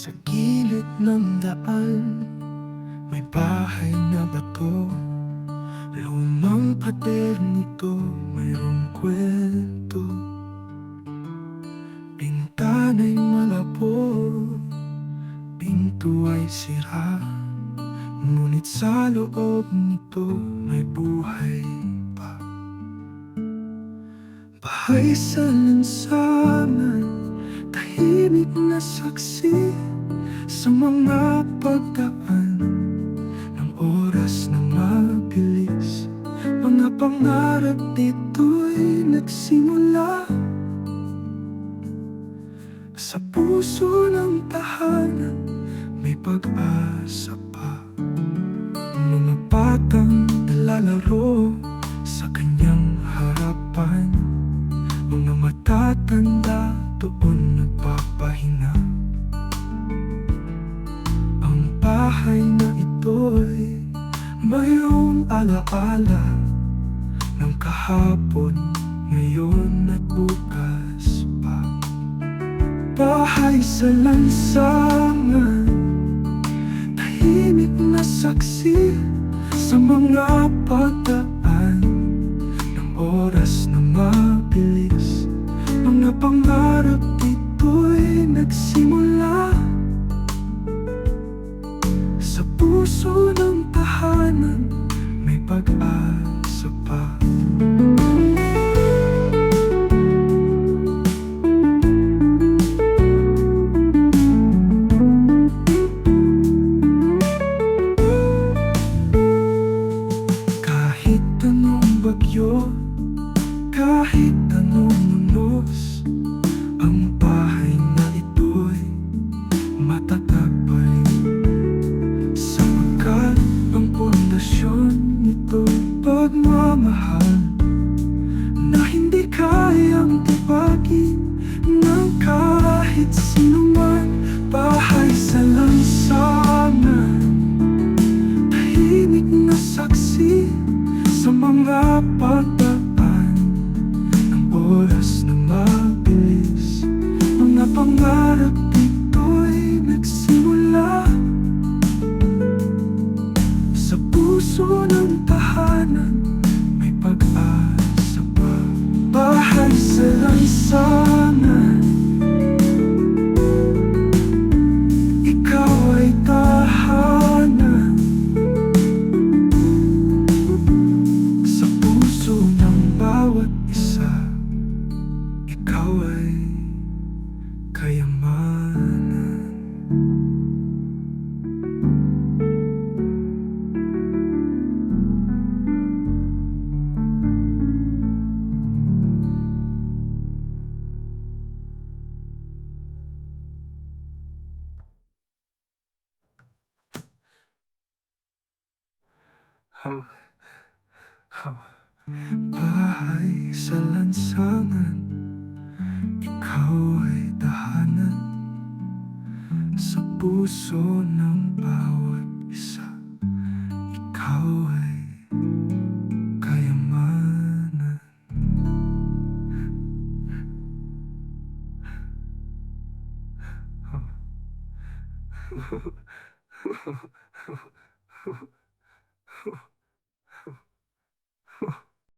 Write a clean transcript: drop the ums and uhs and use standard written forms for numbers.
Sa gilid ng daan, may bahay na bato. Lumang pader nito, mayroong kwento. Bintana'y malabo, pinto ay sira, ngunit sa loob nito may buhay pa. Bahay sa lansangan, tahimik na saksi sa mga pagdaan ng oras na mabilis. Mga pangarap dito'y nagsimula sa puso ng tahanan, may pag-asa pa. Mga batang nalalaro sa kanyang harapan, mga matatanda doon nagpapahinga. Ang bahay na ito'y mayroong alaala ng kahapon, ngayon at bukas pa. Bahay sa lansangan, tahimik na saksi sa mga pagdaan ng oras na mabilis. Mga pangarap dito'y nagsimula sa puso ng tahanan, may pag-asa pa. Kahit anong bagyo, kahit anong unos, ang bahay na ito'y matatag pa rin, sapagkat ang pundasyon nito'y pagmamahal na hindi kayang tibagin ng kahit sinuman. Bahay sa lansangan, tahimik na saksi sa mga pagdaan ng oras na mabilis. Mga pangarap dito'y nagsimula sa puso ng tahanan, may pag-asa pa. Bahay sa lansangan, ikaw ay tahanan sa puso ng bawat isa. Ikaw ay kayamanan. Ham, ham. Bahay sa lansangan, ikaw ay tahanan sa puso ng bawat isa. Ikaw ay kayamanan.